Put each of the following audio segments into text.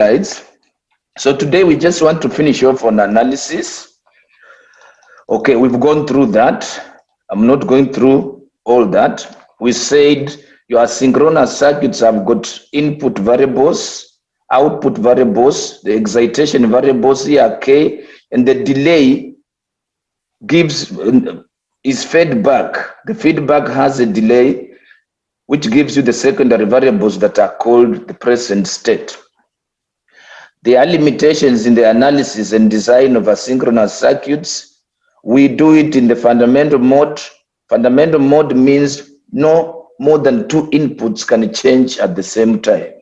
Guys, so today we just want to finish off on analysis. Okay, we've gone through that. I'm not going through all that. We said your asynchronous circuits have got input variables, output variables, the excitation variables here, K, and the delay is fed back. The feedback has a delay which gives you the secondary variables that are called the present state. There are limitations in the analysis and design of asynchronous circuits. We do it in the fundamental mode. Fundamental mode means no more than two inputs can change at the same time.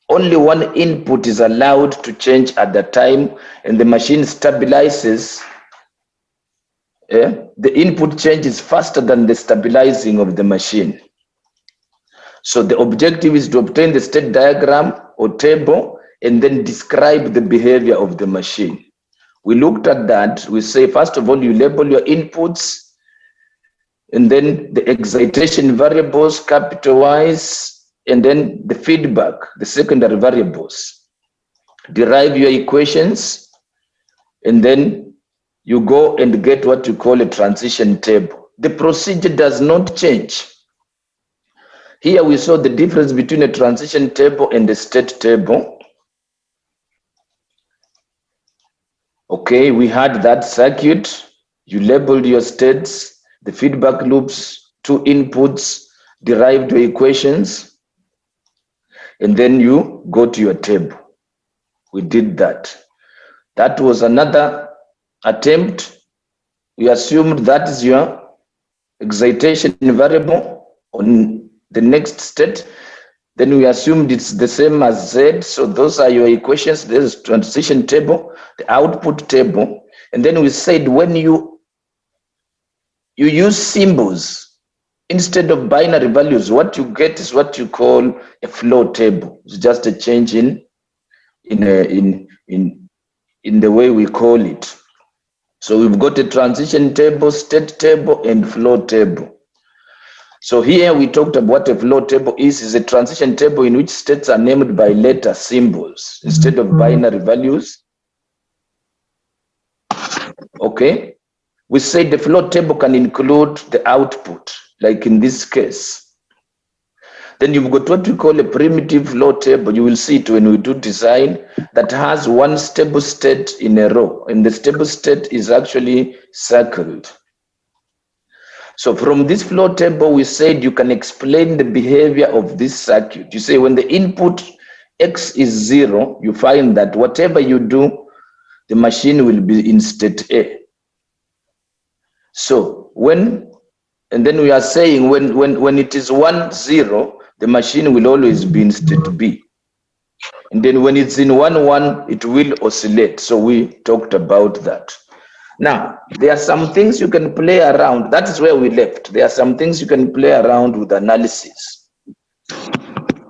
Only one input is allowed to change at the time, and the machine stabilizes. The input changes faster than the stabilizing of the machine. So the objective is to obtain the state diagram or table and then describe the behavior of the machine. We looked at that. We say, first of all, you label your inputs, and then the excitation variables, capitalize, and then the feedback, the secondary variables. Derive your equations, and then you go and get what you call a transition table. The procedure does not change. Here we saw the difference between a transition table and a state table. Okay, we had that circuit. You labeled your states, the feedback loops, two inputs, derived your equations, and then you go to your table. We did that. That was another attempt. We assumed that is your excitation variable on the next state. Then we assumed it's the same as Z. So those are your equations. There's transition table, the output table. And then we said when you use symbols instead of binary values, what you get is what you call a flow table. It's just a change in the way we call it. So we've got a transition table, state table, and flow table. So here we talked about what a flow table is a transition table in which states are named by letter symbols instead of binary values. Okay. We said the flow table can include the output, like in this case. Then you've got what we call a primitive flow table. You will see it when we do design that has one stable state in a row, and the stable state is actually circled. So from this flow table, we said you can explain the behavior of this circuit. You say when the input X is 0, you find that whatever you do, the machine will be in state A. So and then we are saying when it is 1, 0, the machine will always be in state B. And then when it's in 1, 1, it will oscillate. So we talked about that. Now, there are some things you can play around. That is where we left. There are some things you can play around with analysis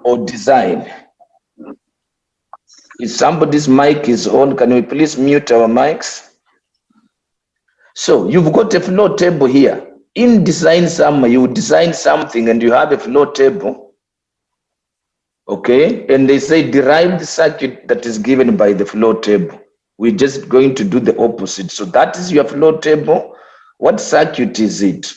or design. If somebody's mic is on, can we please mute our mics? So you've got a flow table here. In design somewhere, you design something and you have a flow table. Okay, and they say derive the circuit that is given by the flow table. We're just going to do the opposite. So that is your flow table. What circuit is it?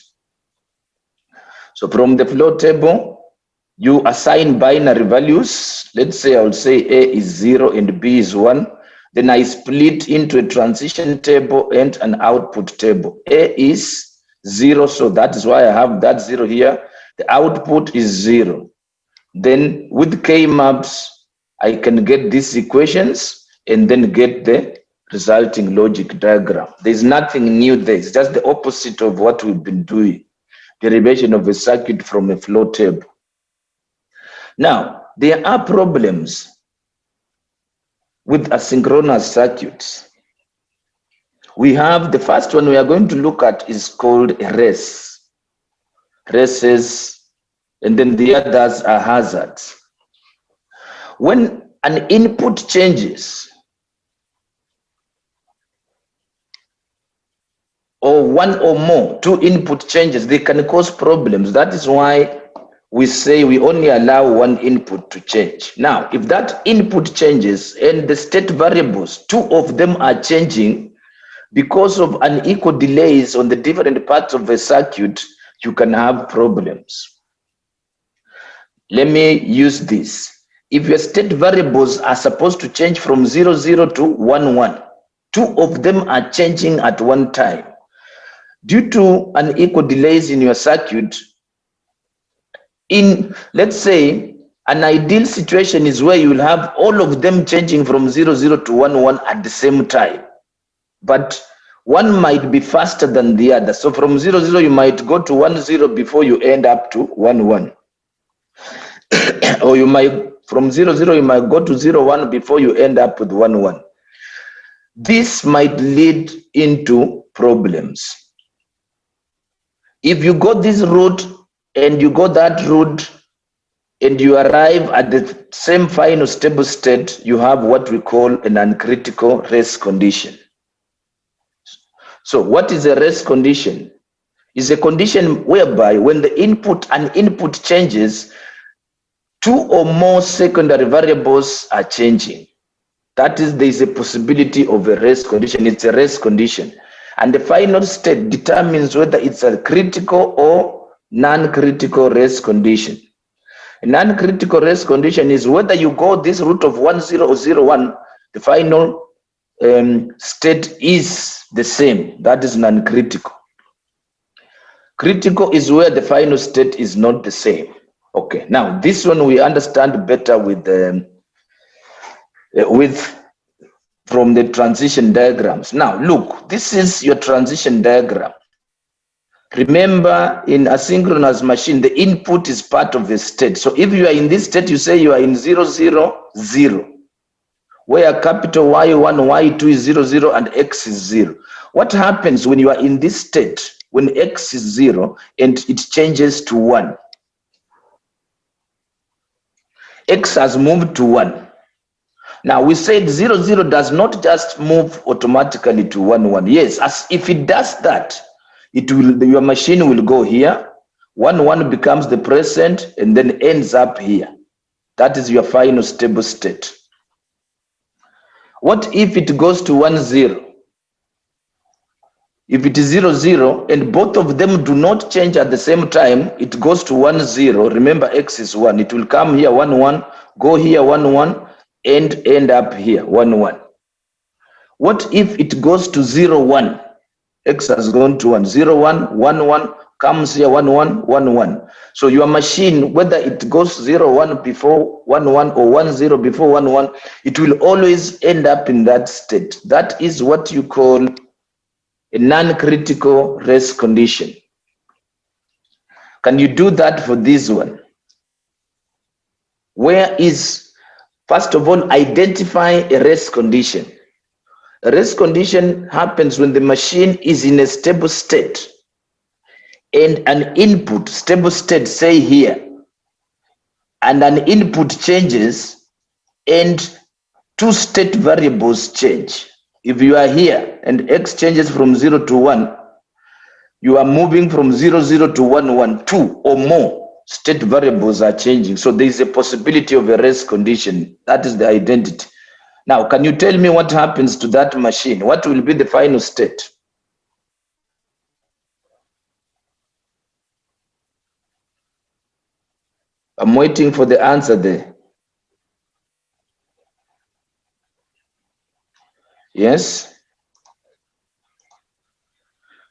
So from the flow table, you assign binary values. Let's say I'll say A is 0 and B is 1. Then I split into a transition table and an output table. A is 0, so that is why I have that 0 here. The output is 0. Then with K maps, I can get these equations and then get the resulting logic diagram. There's nothing new there. It's just the opposite of what we've been doing. Derivation of a circuit from a flow table. Now, there are problems with asynchronous circuits. We have the first one we are going to look at is called a race. Races, and then the others are hazards. When an input changes, or one or more, two input changes, they can cause problems. That is why we say we only allow one input to change. Now, if that input changes and the state variables, two of them are changing because of unequal delays on the different parts of the circuit, you can have problems. Let me use this. If your state variables are supposed to change from 0, 0 to 1, 1, two of them are changing at one time. Due to unequal delays in your circuit, in, let's say, an ideal situation is where you will have all of them changing from 0, 0 to 1, 1 at the same time. But one might be faster than the other. So from 0, 0, you might go to 1, 0 before you end up to 1, 1. Or you might, from 0, 0, you might go to 0, 1 before you end up with 1, 1. This might lead into problems. If you go this route and you go that route and you arrive at the same final stable state, you have what we call an uncritical rest condition. So what is a rest condition? It's a condition whereby when the input and input changes, two or more secondary variables are changing. That is, there is a possibility of a rest condition. It's a rest condition. And the final state determines whether it's a critical or non-critical rest condition. A non-critical rest condition is whether you go this route of 1, 0 or 0, 1, the final state is the same. That is non-critical. Critical is where the final state is not the same. Okay, now this one we understand better with from the transition diagrams. Now look, this is your transition diagram. Remember, in asynchronous machine, the input is part of the state. So if you are in this state, you say you are in 0, 0, 0, where capital Y1, Y2 is 0, 0, and X is 0. What happens when you are in this state, when X is 0 and it changes to 1? X has moved to 1. Now we said 0, 0 does not just move automatically to 1, 1. Yes, as if it does that, it will, your machine will go here, 1, 1 becomes the present and then ends up here. That is your final stable state. What if it goes to 1, 0? If it is 0, 0 and both of them do not change at the same time, it goes to 1, 0. Remember, X is 1. It will come here 1, 1, go here 1, 1, and end up here 1, 1. What if it goes to 0, 1? X has gone to 1, 0, 1, 1, 1, comes here 1, 1, 1, 1. So your machine, whether it goes 0, 1 before 1, 1 or 1, 0 before 1, 1, it will always end up in that state. That is what you call a non-critical rest condition. Can you do that for this one? Where is, first of all, identify a rest condition. A rest condition happens when the machine is in a stable state and an input, stable state, say here, and an input changes and two state variables change. If you are here and X changes from 0 to 1, you are moving from 0, 0 to 1, 1, 2 or more state variables are changing. So there is a possibility of a rest condition. That is the identity. Now, can you tell me what happens to that machine? What will be the final state? I'm waiting for the answer there. Yes?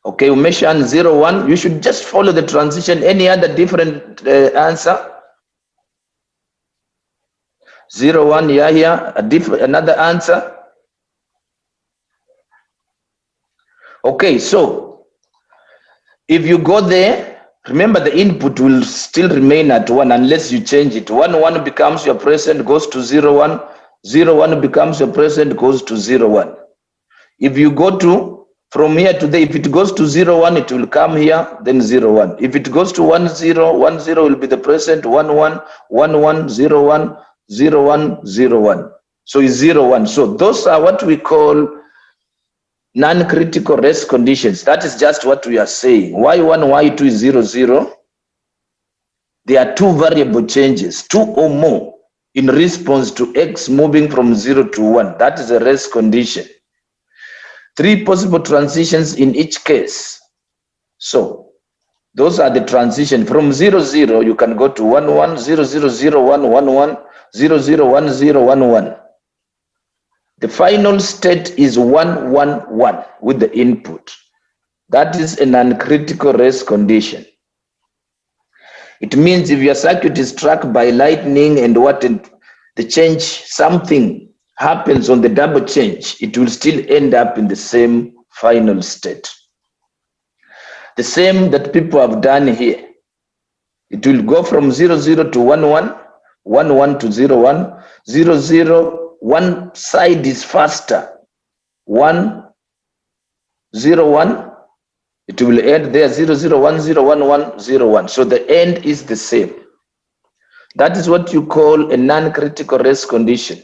Okay, we mentioned 0, 1. You should just follow the transition. Any other different answer? 0, 1, yeah, here. Another answer? Okay, so if you go there, remember the input will still remain at 1 unless you change it. 1, 1 becomes your present, goes to 0, 1. 0, 1 becomes your present, goes to 0, 1. If you go to, from here to there, if it goes to 0, 1, it will come here, then 0, 1. If it goes to 1, 0, 1, 0 will be the present, 1, 1, 1, 1, 0, 1, 0, 1, 0, 1. So it's 0, 1. So those are what we call non-critical rest conditions. That is just what we are saying. Y1, Y2 is 0, 0. there are two variable changes, two or more, in response to x moving from 0 to 1. That is a rest condition. Three possible transitions in each case. So those are the transition. From 0, 0, you can go to 1, 1, 0, 0, 0, 1, 1, 1, 0, 0, 1, 0, 1, 1. The final state is 1, 1, 1 with the input. That is an uncritical rest condition. It means if your circuit is struck by lightning and the change, something happens on the double change, it will still end up in the same final state. The same that people have done here. It will go from 0, 0 to 1, 1, 1, 1 to 0, 1, 0, 0. One side is faster. 1, 0, 1. It will end there 0, 0, 1, 0, 1, 1, 0, 1. So the end is the same. That is what you call a non-critical rest condition.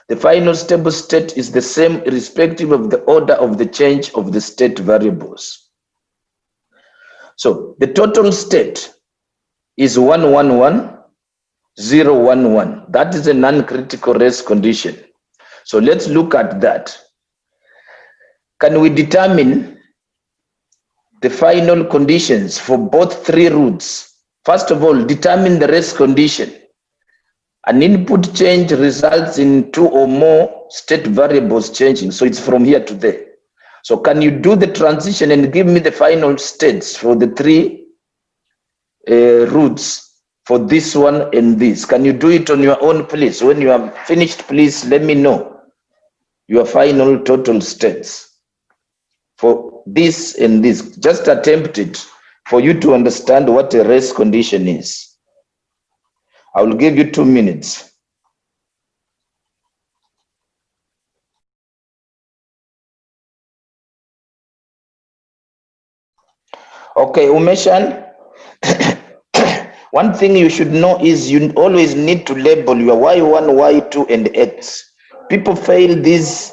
The final stable state is the same irrespective of the order of the change of the state variables. So the total state is 1, 1, 1, 0, 1, 1. That is a non-critical rest condition. So let's look at that. Can we determine the final conditions for both three roots? First of all, determine the rest condition. An input change results in two or more state variables changing. So it's from here to there. So can you do the transition and give me the final states for the three roots for this one and this? Can you do it on your own, please? When you have finished, please let me know your final total states for this and this. Just attempt it for you to understand what a rest condition is. I will give you 2 minutes. Okay, Umeshan. One thing you should know is you always need to label your Y1, Y2, and X. People fail this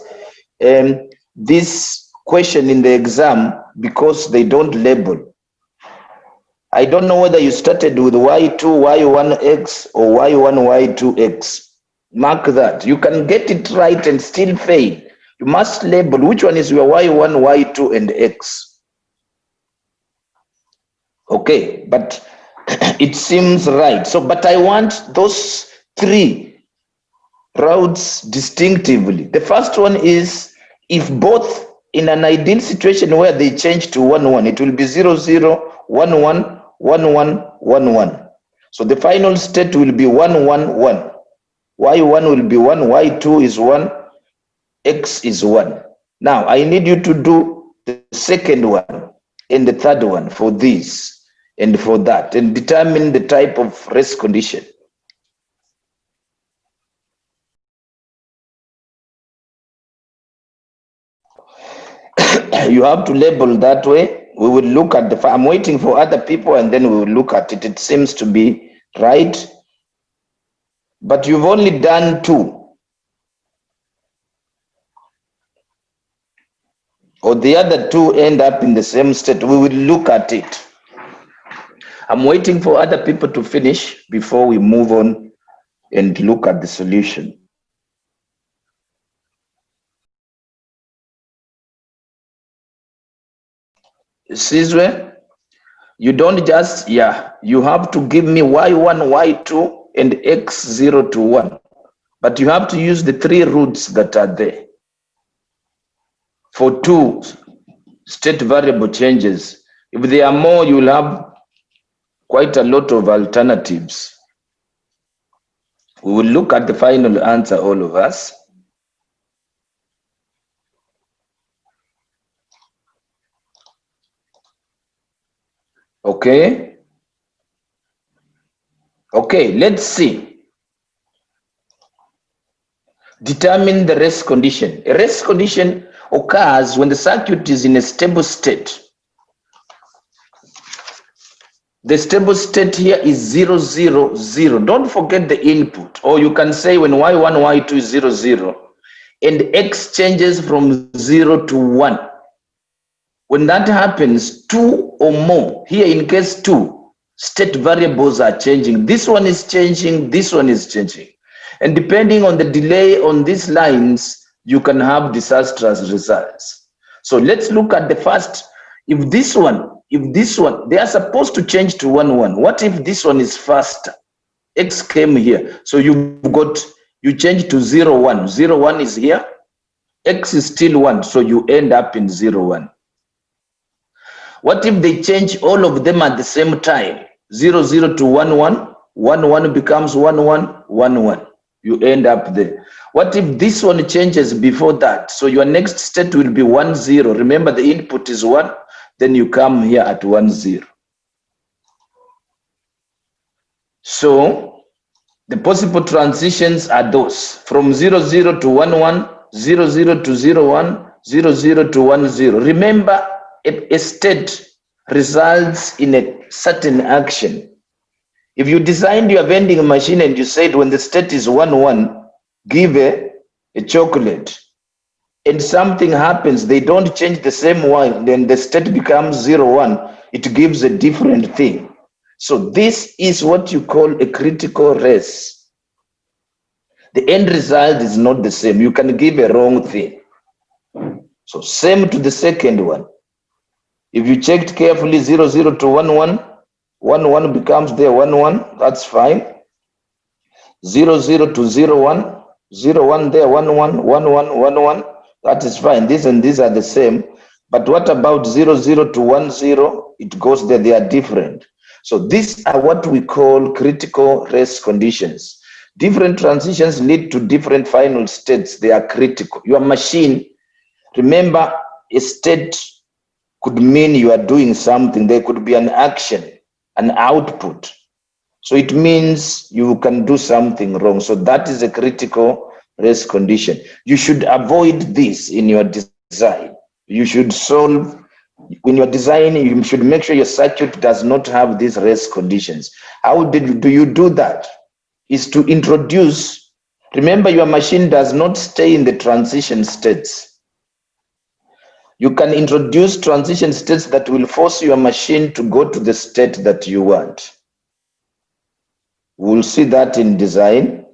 question in the exam because they don't label. I don't know whether you started with Y2, Y1X or Y1, Y2X. Mark that. You can get it right and still fail. You must label which one is your Y1, Y2, and X. Okay, but it seems right. So, but I want those three routes distinctively. The first one is if both in an ideal situation where they change to 1, 1, it will be 0, 0, 1, 1, 1, 1, 1, 1. So the final state will be 1, 1, 1. Y1 will be 1, Y2 is 1, X is 1. Now I need you to do the second one and the third one for this and for that, and determine the type of rest condition. You have to label that way. We will look at the, I'm waiting for other people and then we will look at it. It seems to be right, but you've only done 2. Or the other 2 end up in the same state. We will look at it. I'm waiting for other people to finish before we move on and look at the solution. Sizwe, you don't just, you have to give me Y1, Y2, and X0 to 1. But you have to use the 3 roots that are there for 2 state variable changes. If there are more, you will have quite a lot of alternatives. We will look at the final answer, all of us. Okay. Okay, let's see. Determine the rest condition. A rest condition occurs when the circuit is in a stable state. The stable state here is 0, 0, 0. Don't forget the input. Or you can say when Y1, Y2 is 0, 0, and X changes from 0 to 1. When that happens, 2 or more, here in case 2, State variables are changing. This one is changing, this one is changing. And depending on the delay on these lines, you can have disastrous results. So let's look at the first. If this one, they are supposed to change to 1, 1. What if this one is faster? X came here. So you change to 0, 1. 0, 1 is here. X is still 1. So you end up in 0, 1. What if they change all of them at the same time? 0, 0 to 1, 1. 1, 1 becomes 1, 1, 1, 1. You end up there. What if this one changes before that? So your next state will be 1, 0. Remember the input is 1. Then you come here at 1, 0. So the possible transitions are those. From 0, 0 to 1, 1. 0, 0 to 0, 1. 0, 0 to 1, 0. Remember, a state results in a certain action. If you designed your vending machine and you said when the state is 1, 1, give a chocolate, and something happens, they don't change the same one, then the state becomes 0, 1, it gives a different thing. So this is what you call a critical race. The end result is not the same. You can give a wrong thing. So same to the second one. If you checked carefully, 0, 0 to 1, 1, 1, 1 becomes there 1, 1, that's fine. 0, 0 to 0, 1, 0, 1 there, 1, 1, 1, 1, 1, 1, that is fine. This and these are the same. But what about 0, 0 to 1, 0? It goes there, they are different. So these are what we call critical race conditions. Different transitions lead to different final states. They are critical. Your machine, remember, a state could mean you are doing something. There could be an action, an output. So it means you can do something wrong. So that is a critical race condition. You should avoid this in your design. You should solve, when you're designing, you should make sure your circuit does not have these race conditions. How do you do that? Is to introduce, remember your machine does not stay in the transition states. You can introduce transition states that will force your machine to go to the state that you want. We'll see that in design.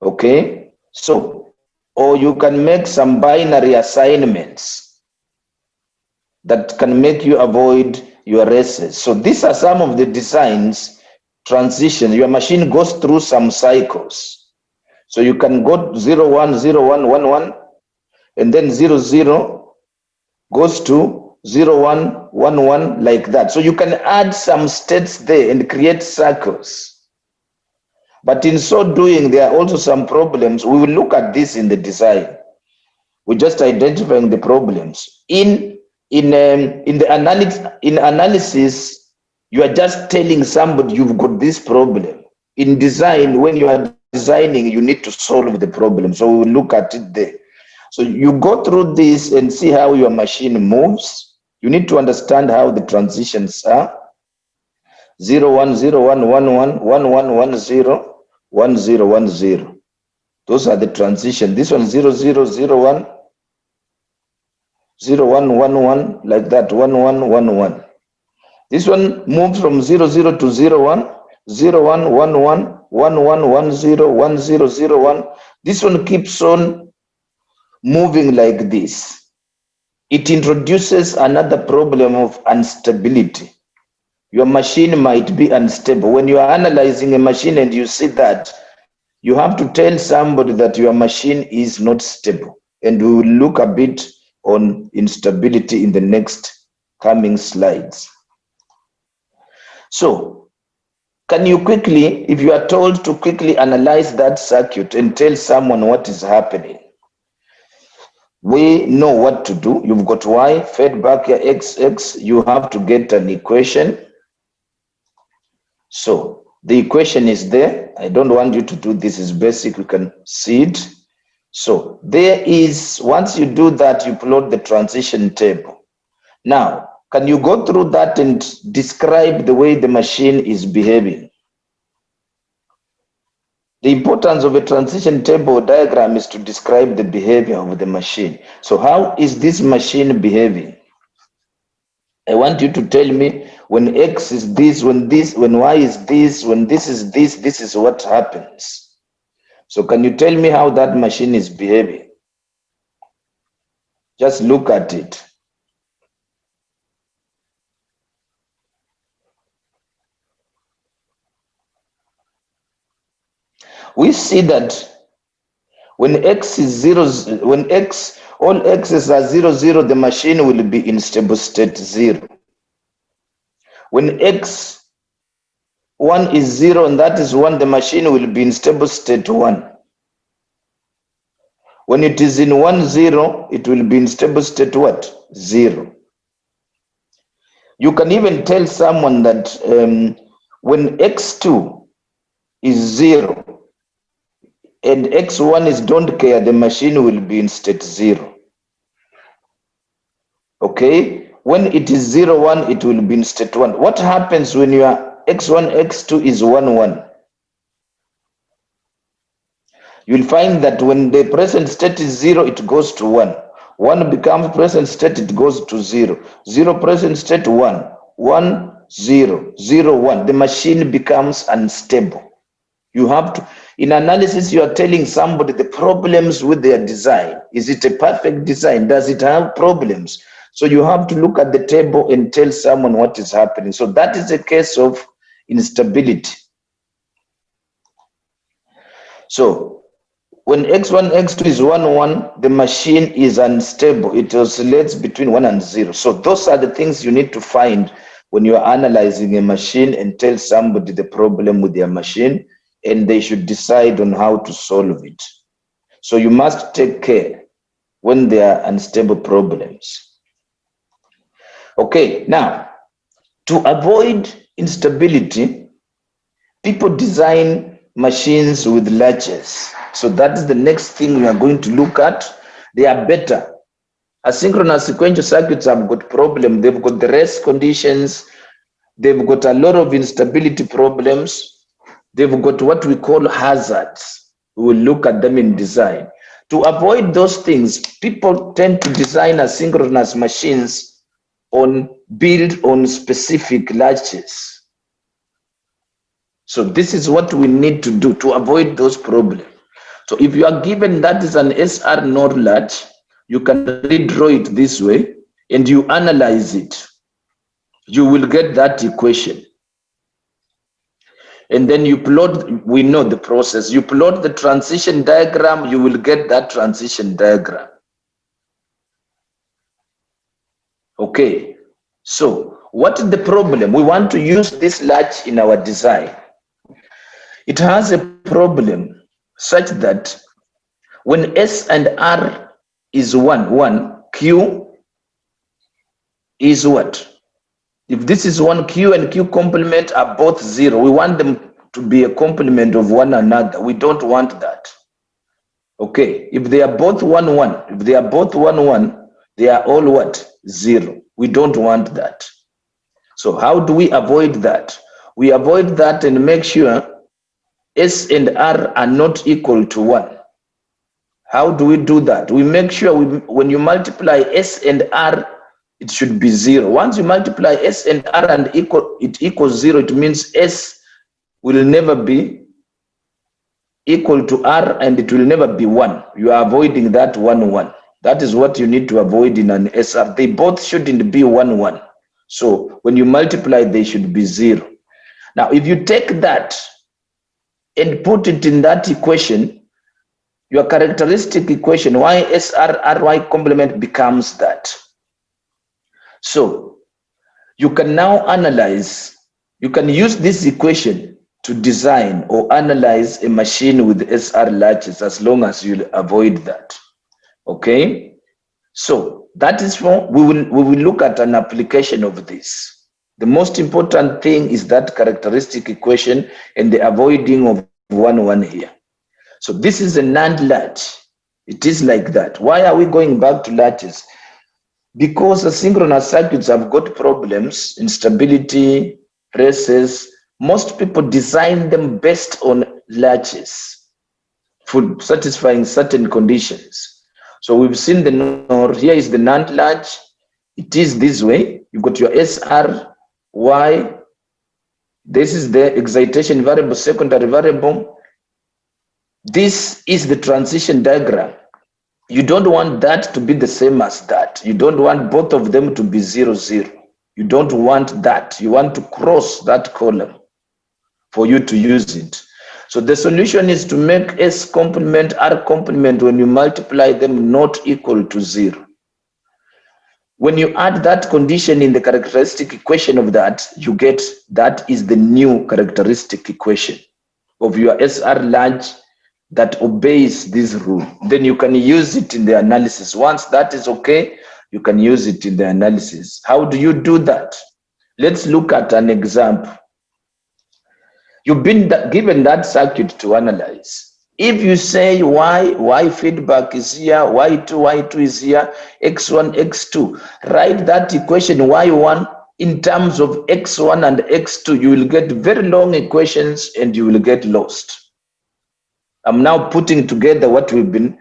Okay, so, or you can make some binary assignments that can make you avoid your races. So these are some of the designs, transitions. Your machine goes through some cycles. So you can go 0, 1, 0, 1, 1, 1, and then 0, 0, goes to 0, 1, 1, 1, like that. So you can add some states there and create circles. But in so doing, there are also some problems. We will look at this in the design. We're just identifying the problems. In analysis, you are just telling somebody you've got this problem. In design, when you are designing, you need to solve the problem. So we will look at it there. So you go through this and see how your machine moves. You need to understand how the transitions are. 0, 1, 0, 1, 1, 1, 1, 1, 1, 0, 1, 0, 1, 0. Those are the transitions. This one 0, 0, 0, 1, 0, 1, 1, 1, like that, 1, 1, 1, 1. This one moves from 0, 0 to 0, 1, 0, 1, 1, 1, 1, 1, 1, 0, 1, 0, 0, 1. This one keeps on moving like this. It introduces another problem of instability. Your machine might be unstable. When you are analyzing a machine and you see that, you have to tell somebody that your machine is not stable. And we will look a bit on instability in the next coming slides. So, can you quickly, if you are told to quickly analyze that circuit and tell someone what is happening, we know what to do. You've got Y, fed back your XX, you have to get an equation. So the equation is there. I don't want you to do this, is basic, you can see it. So there is, once you do that, you plot the transition table. Now, can you go through that and describe the way the machine is behaving? The importance of a transition table diagram is to describe the behavior of the machine. So how is this machine behaving? I want you to tell me When X is this, when Y is this, when this is what happens. So can you tell me how that machine is behaving? Just look at it. We see that when X is 0, when all X's are 0, 0, the machine will be in stable state 0. When X1 is 0 and that is 1, the machine will be in stable state 1. When it is in 1, 0, it will be in stable state what? 0. You can even tell someone that when X2 is 0 and X1 is don't care, the machine will be in state 0. Okay? When it is 0, 1, it will be in state 1. What happens when your X1, X2 is 1, 1? You'll find that when the present state is 0, it goes to 1. 1 becomes present state, it goes to 0. 0 present state, 1. 1, 0. 0, 1. The machine becomes unstable. You have to, in analysis, you are telling somebody the problems with their design. Is it a perfect design? Does it have problems? So you have to look at the table and tell someone what is happening. So that is a case of instability. So when X1, X2 is 1, 1, the machine is unstable. It oscillates between 1 and 0. So those are the things you need to find when you are analyzing a machine and tell somebody the problem with their machine, and they should decide on how to solve it. So you must take care when there are unstable problems. Okay, now, to avoid instability, people design machines with latches. So that is the next thing we are going to look at. They are better. Asynchronous sequential circuits have got problem. They've got the rest conditions. They've got a lot of instability problems. They've got what we call hazards. We will look at them in design. To avoid those things, people tend to design asynchronous machines built on specific latches. So this is what we need to do to avoid those problems. So if you are given that is an SR NOR latch, you can redraw it this way and you analyze it. You will get that equation. And then you plot, we know the process. You plot the transition diagram, you will get that transition diagram. Okay. So what is the problem? We want to use this latch in our design. It has a problem such that when S and R is 1, 1, Q is what? If this is 1, Q and Q complement are both 0. We want them to be a complement of one another. We don't want that. Okay. If they are both 1, 1, if they are both 1, 1, they are all what? 0. We don't want that. So how do we avoid that? We avoid that and make sure S and R are not equal to 1. How do we do that? We make sure when you multiply S and R, it should be 0. Once you multiply S and R and it equals 0, it means S will never be equal to R and it will never be 1. You are avoiding that 1, 1. That is what you need to avoid in an SR. They both shouldn't be 1, 1. So when you multiply, they should be 0. Now, if you take that and put it in that equation, your characteristic equation, YSR complement becomes that. So you can now analyze, you can use this equation to design or analyze a machine with SR latches as long as you avoid that. Okay, so that is for we will look at an application of this. The most important thing is that characteristic equation and the avoiding of 1, 1 here. So this is a NAND latch. It is like that. Why are we going back to latches? Because asynchronous circuits have got problems, instability, races. Most people design them based on latches for satisfying certain conditions. So we've seen the NOR. Here is the NAND latch. It is this way. You've got your SR y. This is the excitation variable, secondary variable. This is the transition diagram. You don't want that to be the same as that. You don't want both of them to be 0, 0. You don't want that. You want to cross that column for you to use it. So the solution is to make S complement R complement when you multiply them not equal to 0. When you add that condition in the characteristic equation of that, you get that is the new characteristic equation of your SR large that obeys this rule. Then you can use it in the analysis. Once that is okay, you can use it in the analysis. How do you do that? Let's look at an example. You've been given that circuit to analyze. If you say y feedback is here, y2 is here, x1, x2, write that equation y1 in terms of x1 and x2. You will get very long equations and you will get lost. I'm now putting together what we've been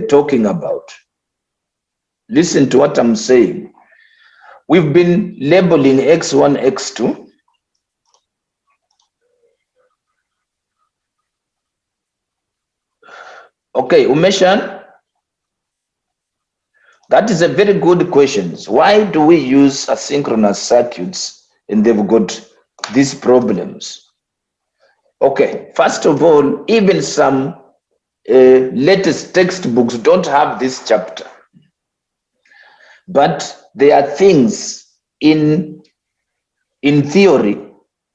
talking about. Listen to what I'm saying. We've been labeling x1, x2. Okay, Umeshan, that is a very good question. Why do we use asynchronous circuits and they've got these problems? Okay, first of all, even some latest textbooks don't have this chapter. But there are things in theory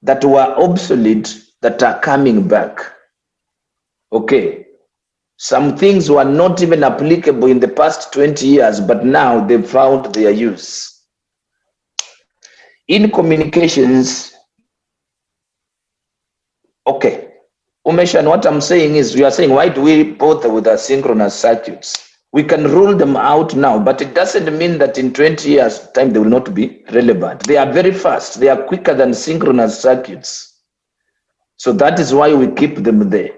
that were obsolete that are coming back. Okay. Some things were not even applicable in the past 20 years, but now they've found their use. In communications, okay, Umeshan, what I'm saying is, you are saying, why do we bother with asynchronous circuits? We can rule them out now, but it doesn't mean that in 20 years' time they will not be relevant. They are very fast. They are quicker than synchronous circuits. So that is why we keep them there.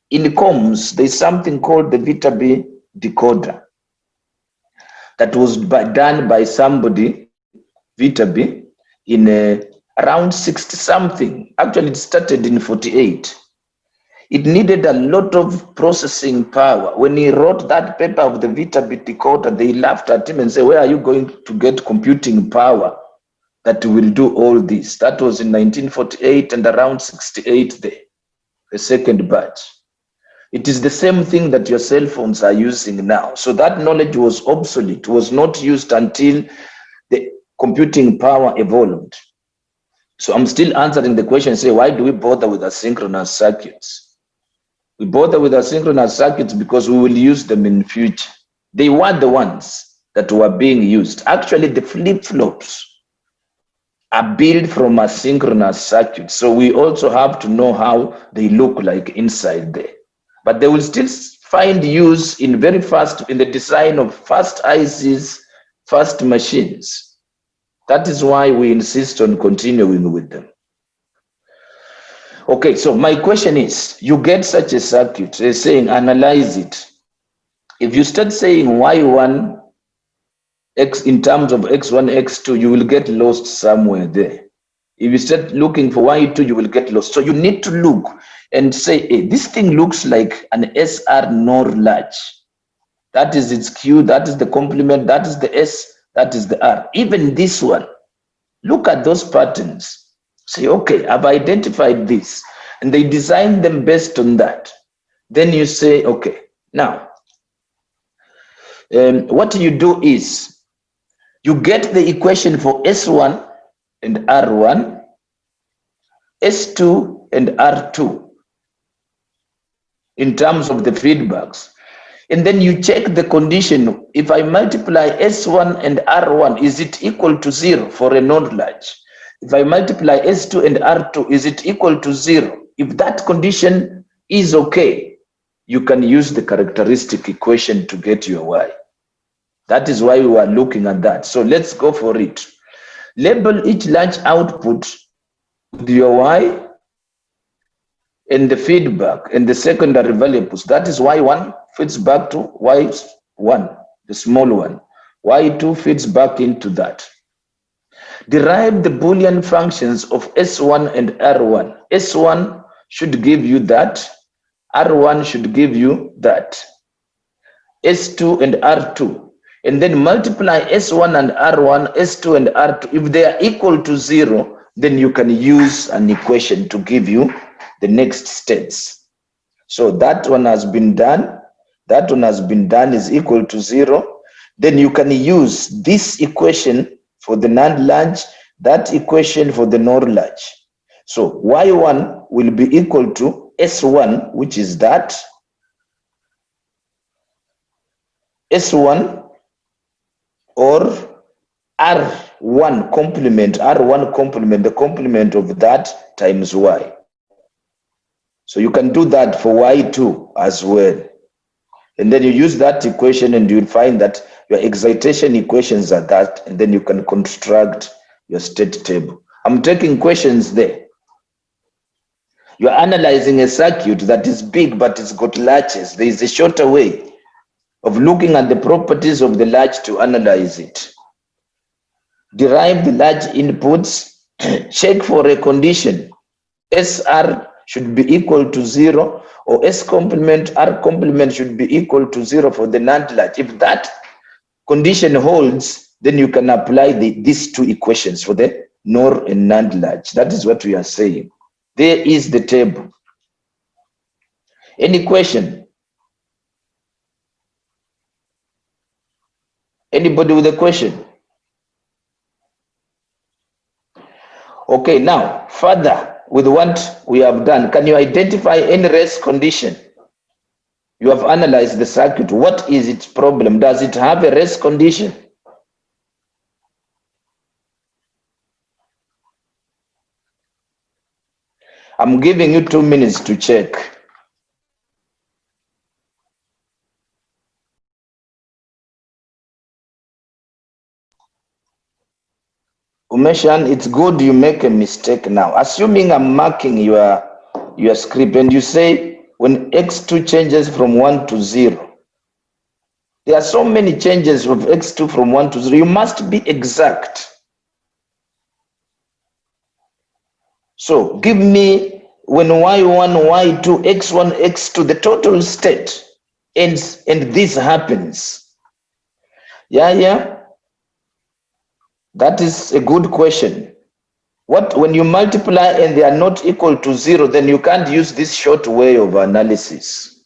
In comms, there's something called the Vita B decoder that was done by somebody, Vita B, in around 60 something. Actually, it started in 48. It needed a lot of processing power. When he wrote that paper of the Vita B decoder, they laughed at him and said, where are you going to get computing power that will do all this? That was in 1948 and around 68 there, the second batch. It is the same thing that your cell phones are using now. So that knowledge was obsolete, was not used until the computing power evolved. So I'm still answering the question, say, why do we bother with asynchronous circuits? We bother with asynchronous circuits because we will use them in future. They were the ones that were being used. Actually, the flip-flops are built from asynchronous circuits. So we also have to know how they look like inside there. But they will still find use in the design of fast ICs, fast machines. That is why we insist on continuing with them. Okay, so my question is, you get such a circuit, saying analyze it. If you start saying y1 x in terms of x1, x2, you will get lost somewhere there. If you start looking for y2, you will get lost. So you need to look and say, hey, this thing looks like an SR NOR large. That is its Q, that is the complement, that is the S, that is the R. Even this one, look at those patterns. Say, okay, I've identified this. And they design them based on that. Then you say, okay, now, what you do is, you get the equation for S1 and R1, S2 and R2 in terms of the feedbacks. And then you check the condition. If I multiply S1 and R1, is it equal to 0 for a node large? If I multiply S2 and R2, is it equal to 0? If that condition is okay, you can use the characteristic equation to get your Y. That is why we were looking at that. So let's go for it. Label each large output with your Y and the feedback and the secondary variables. That is Y1 feeds back to Y1, the small one. Y2 feeds back into that. Derive the Boolean functions of S1 and R1. S1 should give you that. R1 should give you that. S2 and R2. And then multiply S1 and R1, S2 and R2. If they are equal to 0, then you can use an equation to give you the next states. So that one has been done. That one has been done is equal to 0. Then you can use this equation for the NAND large, that equation for the NOR large. So Y1 will be equal to S1, which is that. S1 or R1 complement, the complement of that times Y. So you can do that for Y2 as well. And then you use that equation and you'll find that your excitation equations are that, and then you can construct your state table. I'm taking questions there. You're analyzing a circuit that is big, but it's got latches. There is a shorter way of looking at the properties of the latch to analyze it. Derive the latch inputs, check for a condition. SR should be equal to 0, or S complement, R complement should be equal to 0 for the NAND latch. If that condition holds, then you can apply these two equations for the NOR and NAND latch. That is what we are saying. There is the table. Any question? Anybody with a question? Okay, now further with what we have done, can you identify any race condition? You have analyzed the circuit. What is its problem? Does it have a race condition? I'm giving you 2 minutes to check. Umeshan, it's good you make a mistake now. Assuming I'm marking your script and you say when x2 changes from 1 to 0. There are so many changes of x2 from 1 to 0. You must be exact. So give me when y1, y2, x1, x2, the total state, and this happens. Yeah. That is a good question. When you multiply and they are not equal to 0, then you can't use this short way of analysis.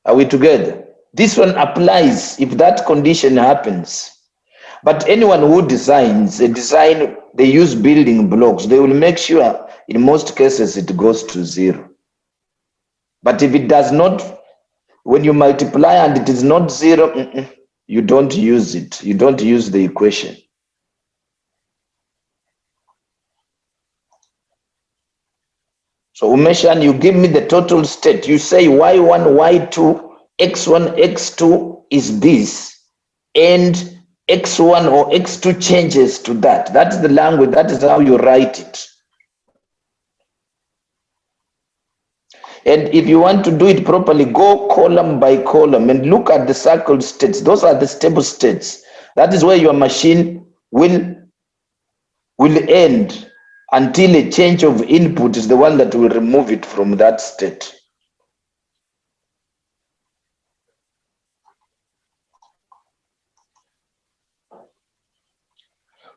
Are we together? This one applies if that condition happens. But anyone who designs a design, they use building blocks. They will make sure in most cases it goes to 0. But if it does not, when you multiply and it is not 0, you don't use it. You don't use the equation. So Umeshan, you give me the total state. You say y1, y2, x1, x2 is this, and x1 or x2 changes to that. That's the language. That is how you write it. And if you want to do it properly, go column by column and look at the circled states. Those are the stable states. That is where your machine will end until a change of input is the one that will remove it from that state.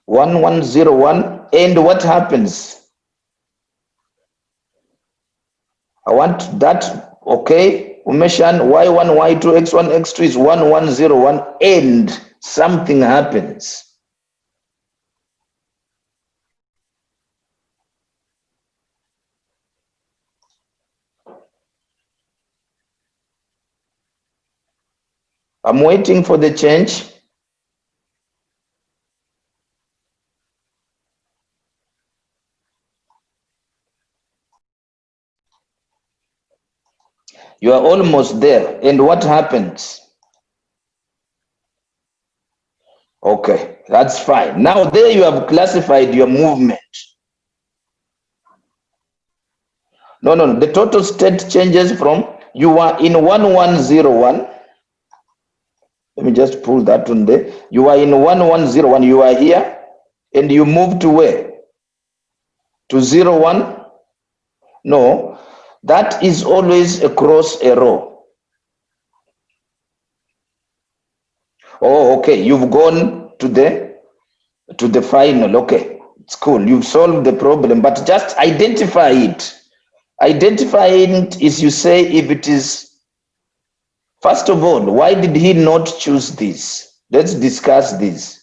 One, 1, 0, 1, and what happens? I want that, okay, Umeshan, y1, y2, x1, x2 is 1, 1, 0, 1, and something happens. I'm waiting for the change. You are almost there. And what happens? Okay, that's fine. Now there you have classified your movement. No, the total state changes from you are in 1101. Let me just pull that one there. You are in 1101, you are here. and you move to where? To 0, 1? No, that is always across a row. Oh, okay, you've gone to the final. Okay, it's cool. You've solved the problem, but just identify it. Identifying it is, you say, if it is, first of all, why did he not choose this? Let's discuss this.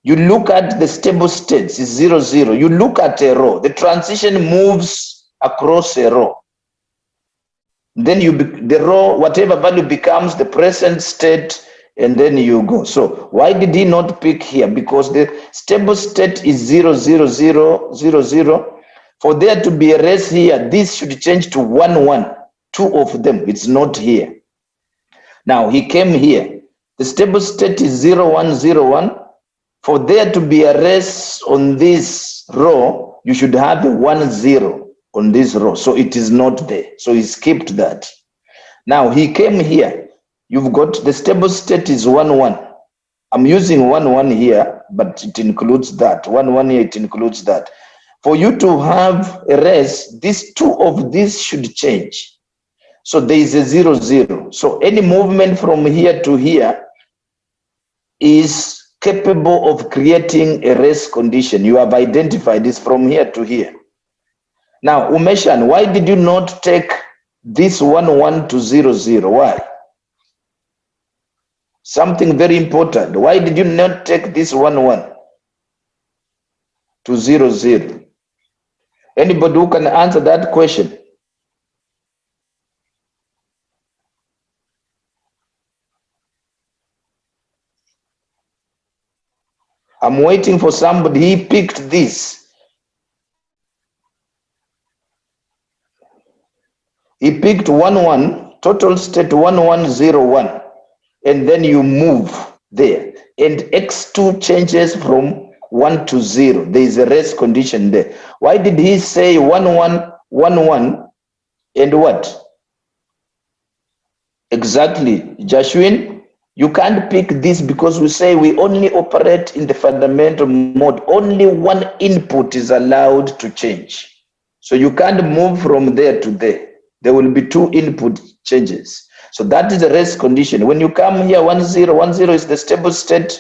You look at the stable states, is 0, 0. You look at a row. The transition moves across a row. Then the row, whatever value becomes the present state, and then you go. So why did he not pick here? Because the stable state is 0, 0, 0, 0, 0. For there to be a race here, this should change to 1, 1. Two of them, it's not here. Now he came here. The stable state is 0, 1, 0, 1. For there to be a race on this row, you should have a 1, 0 on this row. So it is not there. So he skipped that. Now he came here. You've got the stable state is 1, 1. I'm using 1, 1 here, but it includes that. 1, 1 here, it includes that. For you to have a race, these two of these should change. So there is a 0, 0. So any movement from here to here is capable of creating a race condition. You have identified this from here to here. Now, Umeshan, why did you not take this 1, 1 to 0, 0? Why? Something very important. Why did you not take this 1, 1 to 0, 0? Anybody who can answer that question? I'm waiting for somebody. He picked this. He picked 1, 1, total state 1, 1, 0, 1. And then you move there. And X2 changes from 1 to 0. There is a race condition there. Why did he say 1, 1, 1, 1, and what? Exactly, Joshua. You can't pick this because we say we only operate in the fundamental mode. Only one input is allowed to change. So you can't move from there to there. There will be two input changes. So that is the race condition. When you come here, 1, 0, 1, 0 is the stable state.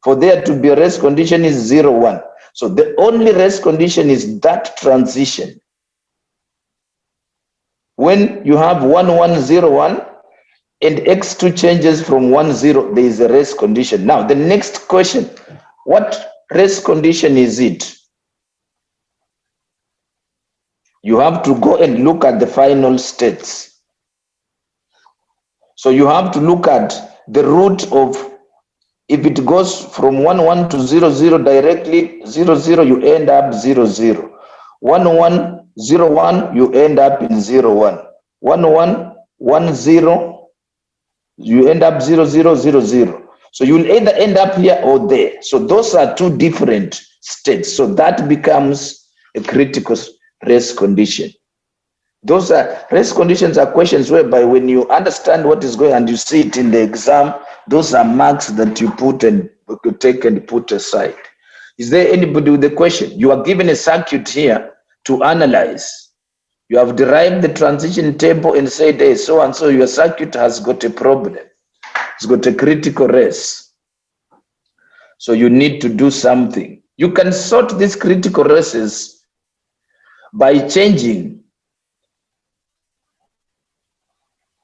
For there to be a race condition is 0, 1. So the only race condition is that transition. When you have 1, 1, 0, 1, and X2 changes from 1, 0, there is a race condition. Now, the next question, what race condition is it? You have to go and look at the final states. So you have to look at the root of, if it goes from 1, 1 to 0, 0 directly, 0, 0, you end up 0, 0. 1, 1, 0, 1, you end up in 0, 1. 1, 1, 1, 0, you end up 0, 0, 0, 0. So you will either end up here or there. So those are two different states. So that becomes a critical race condition. Those are race conditions are questions whereby when you understand what is going on and you see it in the exam, those are marks that you put and you take and put aside. Is there anybody with a question? You are given a circuit here to analyze. You have derived the transition table and said, hey, so and so your circuit has got a problem. It's got a critical race. So you need to do something. You can sort these critical races by changing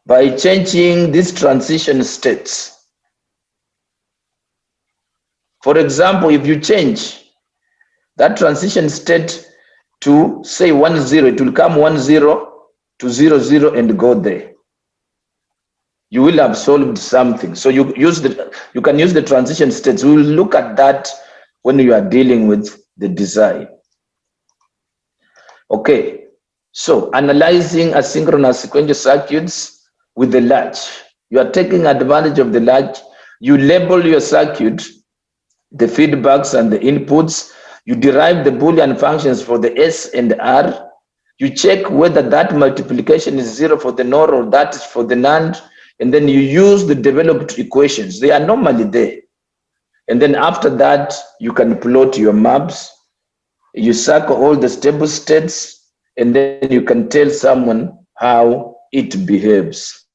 these transition states. For example, if you change that transition state to say 1, 0, it will come 1, 0 to 0, 0 and go there. You will have solved something. So you can use the transition states. We will look at that when you are dealing with the design. Okay, so analyzing asynchronous sequential circuits with the latch. You are taking advantage of the latch. You label your circuit, the feedbacks and the inputs. You derive the Boolean functions for the S and R. You check whether that multiplication is 0 for the NOR or that is for the NAND. And then you use the developed equations. They are normally there. And then after that, you can plot your maps. You circle all the stable states, and then you can tell someone how it behaves.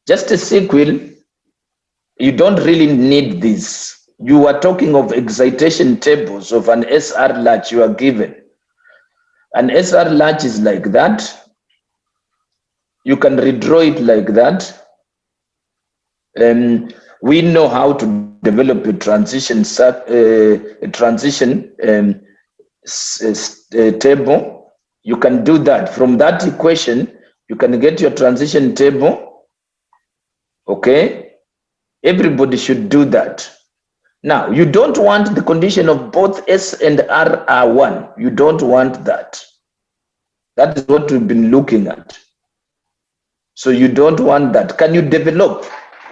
Just a sequel, you don't really need this. You are talking of excitation tables of an SR latch you are given. An SR latch is like that. You can redraw it like that. We know how to develop a transition table. You can do that. From that equation, you can get your transition table. Okay, everybody should do that. Now, you don't want the condition of both S and R are 1. You don't want that. That is what we've been looking at. So you don't want that. Can you develop?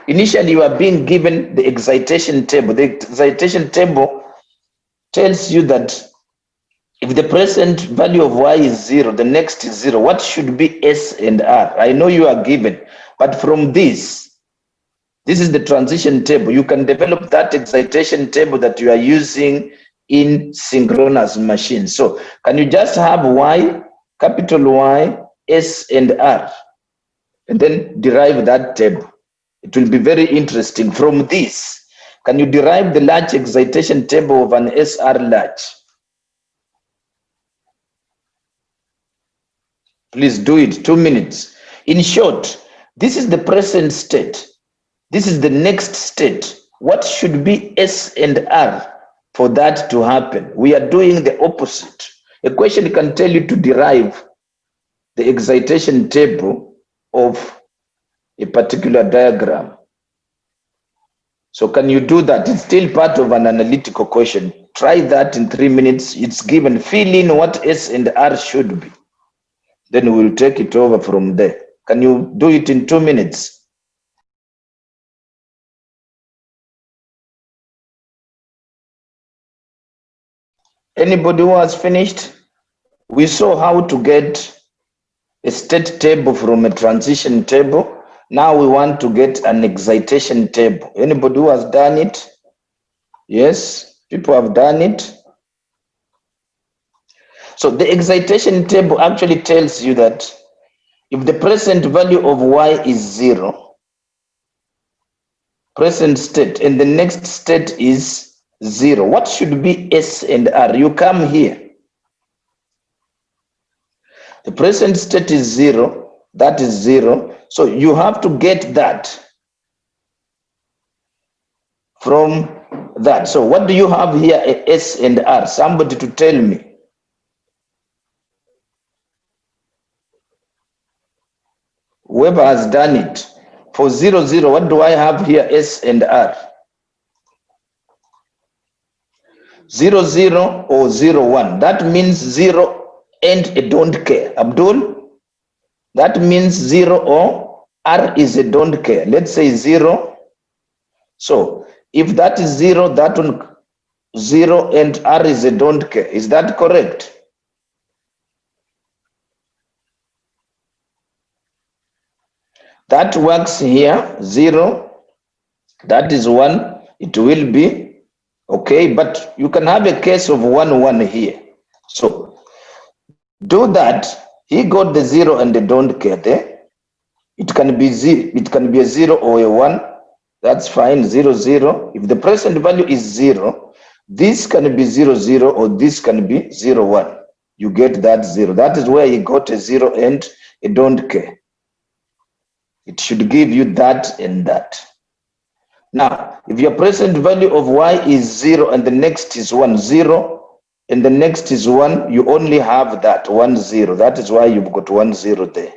Initially, you are being given the excitation table. The excitation table tells you that if the present value of y is 0, the next is 0. What should be S and R? I know you are given, but from this is the transition table. You can develop that excitation table that you are using in synchronous machines. So can you just have y, capital Y, S and R, and then derive that table? It will be very interesting. From this, can you derive the latch excitation table of an SR latch? Please do it, 2 minutes. In short, this is the present state. This is the next state. What should be S and R for that to happen? We are doing the opposite. A question can tell you to derive the excitation table of a particular diagram. So can you do that? It's still part of an analytical question. Try that in 3 minutes. It's given. Fill in what S and R should be. Then we'll take it over from there. Can you do it in 2 minutes? Anybody who has finished? We saw how to get a state table from a transition table. Now we want to get an excitation table. Anybody who has done it? Yes, people have done it. So the excitation table actually tells you that if the present value of y is 0, present state, and the next state is 0, what should be S and R? You come here. The present state is 0, that is 0. So you have to get that from that. So what do you have here, S and R? Somebody to tell me. Whoever has done it. For 0, 0, what do I have here, S and R? 0, 0 or 0, 1. That means 0 and a don't care. Abdul? That means 0 or R is a don't care. Let's say 0. So if that is 0, that one 0 and R is a don't care. Is that correct? That works here. 0, that is 1. It will be okay, but you can have a case of 1, 1 here. So do that. He got the 0 and the don't care there. It can be 0, it can be a 0 or a 1. That's fine. 0, 0. If the present value is 0, this can be 0, 0, or this can be 0, 1. You get that 0. That is where he got a 0 and a don't care. It should give you that and that. Now, if your present value of y is 0 and the next is 1, 0, and the next is 1, you only have that 1, 0. That is why you've got 1, 0 there.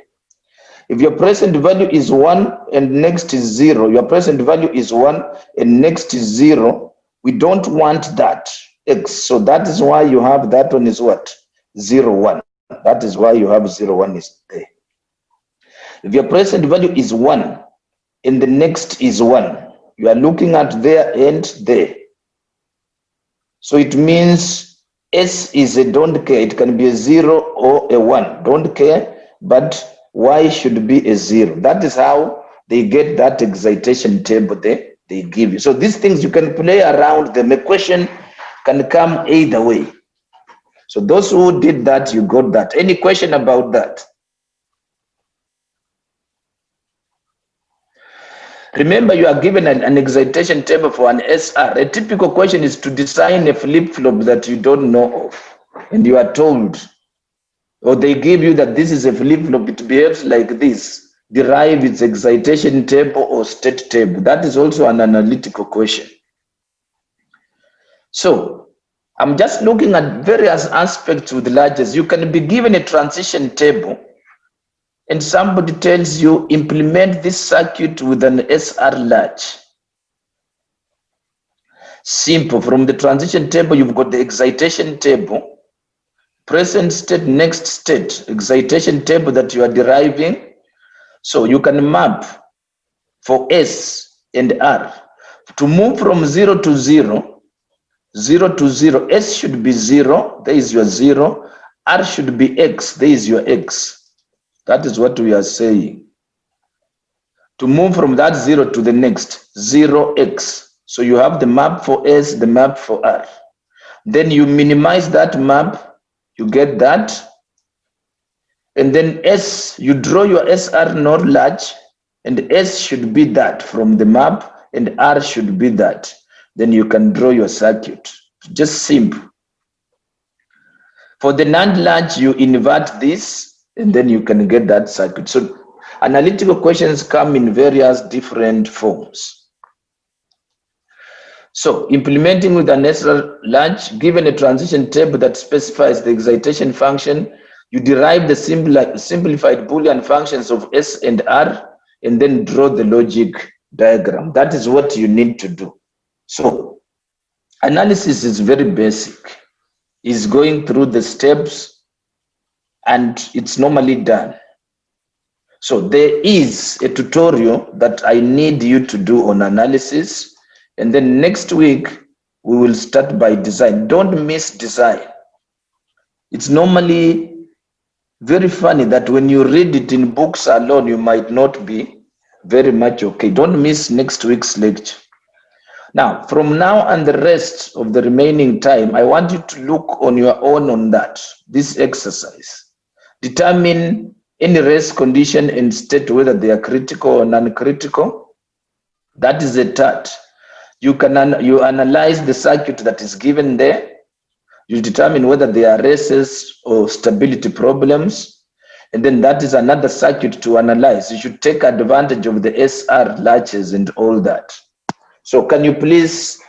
If your present value is 1 and next is 0, your present value is 1 and next is 0, we don't want that x. So that is why you have that one is what? 0, 1. That is why you have 0, 1 is there. If your present value is 1 and the next is 1, you are looking at there and there. So it means S is a don't care. It can be a 0 or a 1. Don't care, but Y should be a 0. That is how they get that excitation table there. they give you. So these things you can play around them. A question can come either way. So those who did that, you got that. Any question about that? Remember, you are given an excitation table for an SR. A typical question is to design a flip-flop that you don't know of, and you are told, or they give you that this is a flip-flop, it behaves like this. Derive its excitation table or state table. That is also an analytical question. So I'm just looking at various aspects with latches. You can be given a transition table and somebody tells you implement this circuit with an SR latch. Simple. From the transition table, you've got the excitation table, present state, next state, excitation table that you are deriving. So you can map for S and R. To move from 0 to 0, 0 to 0, S should be 0, there is your 0. R should be X, there is your X. That is what we are saying. To move from that 0 to the next, 0X. So you have the map for S, the map for R. Then you minimize that map, you get that. And then S, you draw your SR node latch, and S should be that from the map, and R should be that. Then you can draw your circuit. Just simple. For the NAND latch, you invert this, and then you can get that circuit. So analytical questions come in various different forms. So implementing with an SR latch, given a transition table that specifies the excitation function, you derive the simplified Boolean functions of S and R, and then draw the logic diagram. That is what you need to do. So analysis is very basic. It's going through the steps, and it's normally done. So there is a tutorial that I need you to do on analysis. And then next week, we will start by design. Don't miss design. It's normally very funny that when you read it in books alone, you might not be very much okay. Don't miss next week's lecture. Now, from now and the rest of the remaining time, I want you to look on your own on that, this exercise. Determine any race condition and state whether they are critical or non-critical. That is a TAT. You analyze the circuit that is given there. You determine whether there are races or stability problems. And then that is another circuit to analyze. You should take advantage of the SR latches and all that. So can you please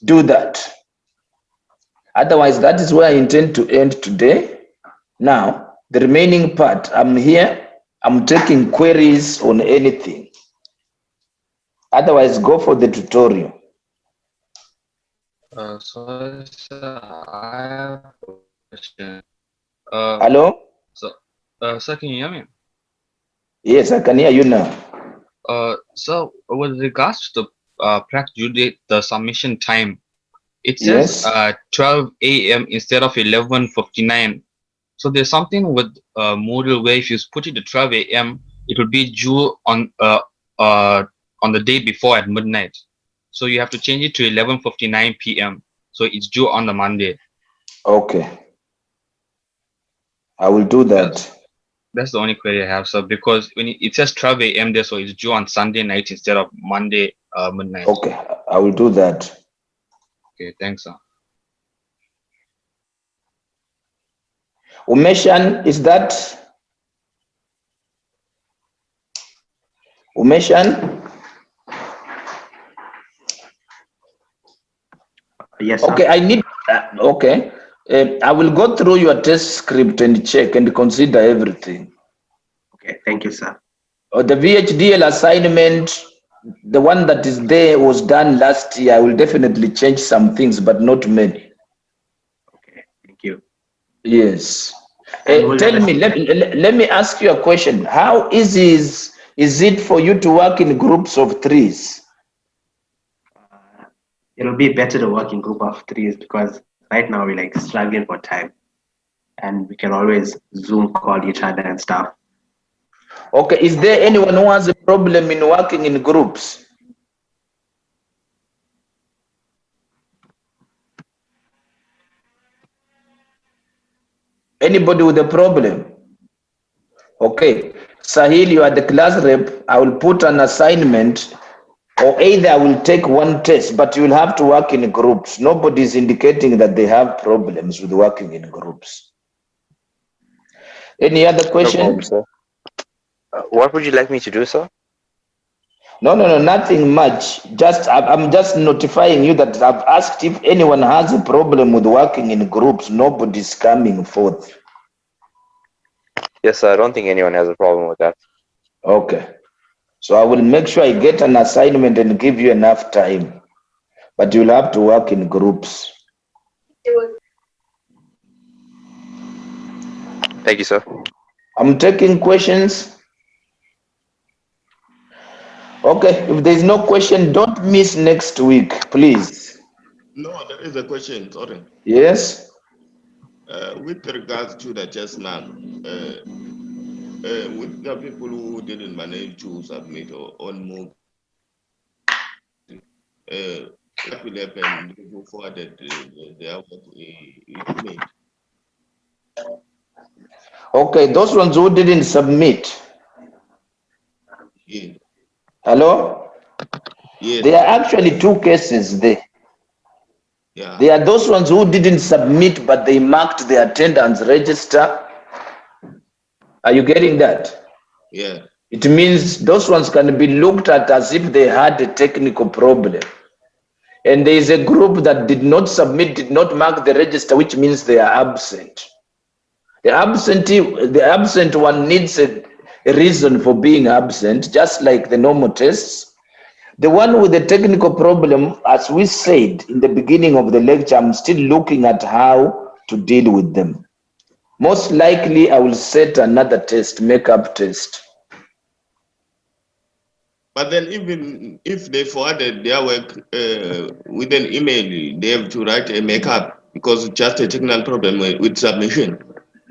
do that? Otherwise, that is where I intend to end today. Now, the remaining part, I'm here. I'm taking queries on anything. Otherwise, go for the tutorial. So I have a question. Hello? Sir, can you hear me? Yes, I can hear you now. So with regards to the practice due date, the submission time, it says Yes. 12 a.m. instead of 11:59. So there's something with Moodle where if you put it to 12 a.m., it will be due on the day before at midnight. So you have to change it to 11:59 p.m. So it's due on the Monday. Okay. I will do that. That's the only query I have, sir. Because when it says 12 a.m. there, so it's due on Sunday night instead of Monday midnight. Okay, I will do that. Okay, thanks, sir. Umeshan, is that Umeshan? Yes, sir. Okay, I need, okay. I will go through your test script and check and consider everything. Okay, thank you, sir. The VHDL assignment, the one that is there was done last year. I will definitely change some things, but not many. Okay, thank you. Yes. Tell me, let me ask you a question. How easy is it for you to work in groups of threes? It'll be better to work in group of threes because right now we're like struggling for time and we can always Zoom call each other and stuff. Okay, is there anyone who has a problem in working in groups? Anybody with a problem? Okay. Sahil, you are the class rep. I will put an assignment, or either I will take one test, but you will have to work in groups. Nobody is indicating that they have problems with working in groups. Any other No question? problem, sir. What would you like me to do, sir? No, nothing much. I'm just notifying you that I've asked if anyone has a problem with working in groups. Nobody's coming forth. Yes, sir. I don't think anyone has a problem with that. Okay. So I will make sure I get an assignment and give you enough time. But you'll have to work in groups. Thank you, sir. I'm taking questions. Okay, if there's no question, don't miss next week, please. No, there is a question, sorry. Yes? With regards to the just now, with the people who didn't manage to submit or on move, what will happen if you forwarded their email? Okay, those ones who didn't submit. Yes. Hello? Yes. There are actually two cases there. Yeah. There are those ones who didn't submit, but they marked the attendance register. Are you getting that? Yeah. It means those ones can be looked at as if they had a technical problem. And there is a group that did not submit, did not mark the register, which means they are absent. The absent one needs a reason for being absent, just like the normal tests. The one with the technical problem, as we said in the beginning of the lecture, I'm still looking at how to deal with them. Most likely, I will set another test, makeup test. But then even if they forwarded their work with an email, they have to write a makeup because it's just a technical problem with submission.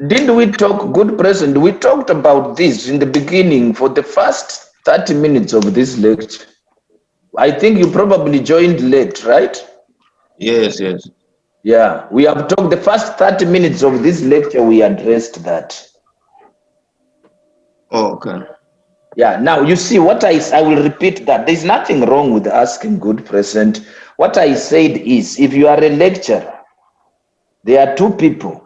Did we talk, good president? We talked about this in the beginning for the first 30 minutes of this lecture. I think you probably joined late, right? Yes, yes. Yeah, we have talked the first 30 minutes of this lecture, we addressed that. Oh, okay. Yeah, now you see what I will repeat that. There's nothing wrong with asking good president. What I said is, if you are a lecturer, there are two people.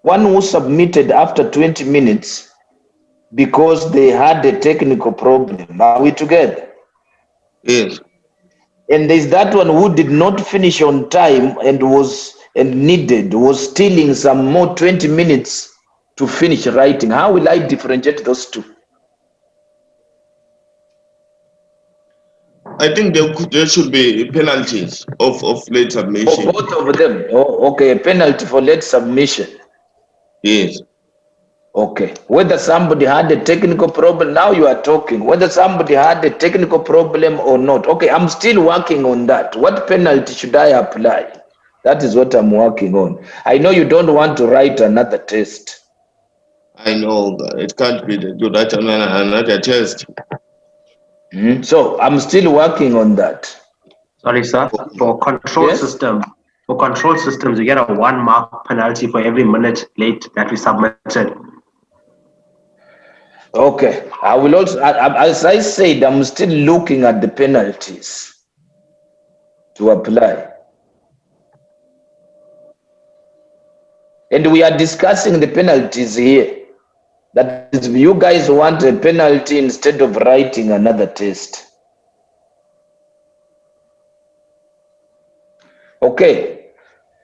One who submitted after 20 minutes because they had a technical problem. Are we together? Yes. And there's that one who did not finish on time and was stealing some more 20 minutes to finish writing. How will I differentiate those two? I think there should be penalties of late For submission. both of them. Oh, okay, a penalty for late submission. Yes. Okay. Whether somebody had a technical problem, now you are talking. Whether somebody had a technical problem or not. Okay, I'm still working on that. What penalty should I apply? That is what I'm working on. I know you don't want to write another test. I know it can't be to write another test. So I'm still working on that. Sorry, sir. For control Yes? system, for control systems, you get a 1 mark penalty for every minute late that we submitted. Okay. I will also, as I said, I'm still looking at the penalties to apply. And we are discussing the penalties here. That is, you guys want a penalty instead of writing another test. Okay.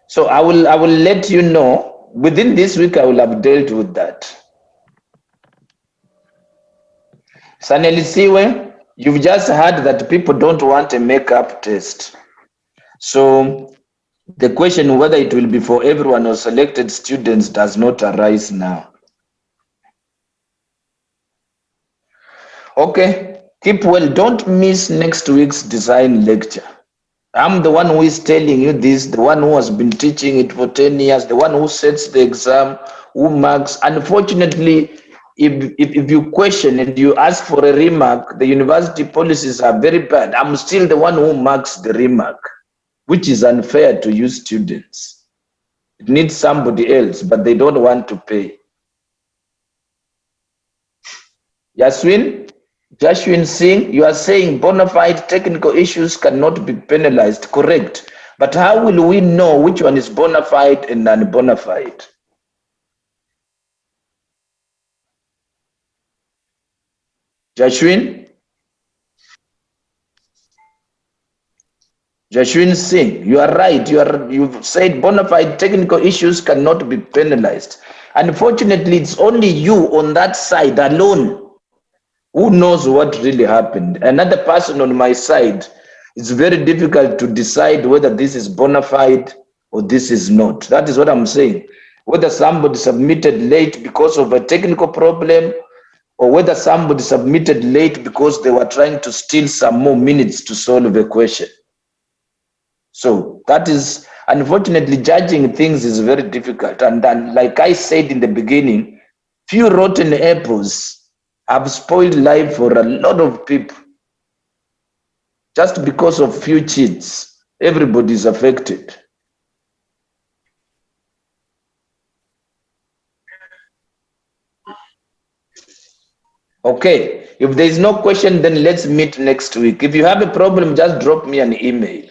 So I will let you know within this week. I will have dealt with that. Sanelisiwe, you've just heard that people don't want a makeup test. So the question whether it will be for everyone or selected students does not arise now. Okay, keep well. Don't miss next week's design lecture. I'm the one who is telling you this, the one who has been teaching it for 10 years, the one who sets the exam, who marks. Unfortunately, if you question and you ask for a remark, the university policies are very bad. I'm still the one who marks the remark, which is unfair to you students. It needs somebody else, but they don't want to pay. Yaswin, Jashwin Singh, you are saying bona fide technical issues cannot be penalized, correct? But how will we know which one is bona fide and non-bona fide? Jashwin? Jashwin Singh, you are right. You've said bona fide technical issues cannot be penalized. Unfortunately, it's only you on that side alone who knows what really happened. Another person on my side, it's very difficult to decide whether this is bona fide or this is not. That is what I'm saying. Whether somebody submitted late because of a technical problem, or whether somebody submitted late because they were trying to steal some more minutes to solve a question. So that is, unfortunately, judging things is very difficult. And like I said in the beginning, few rotten apples have spoiled life for a lot of people. Just because of few cheats, everybody is affected. Okay, if there is no question, then let's meet next week. If you have a problem, just drop me an email.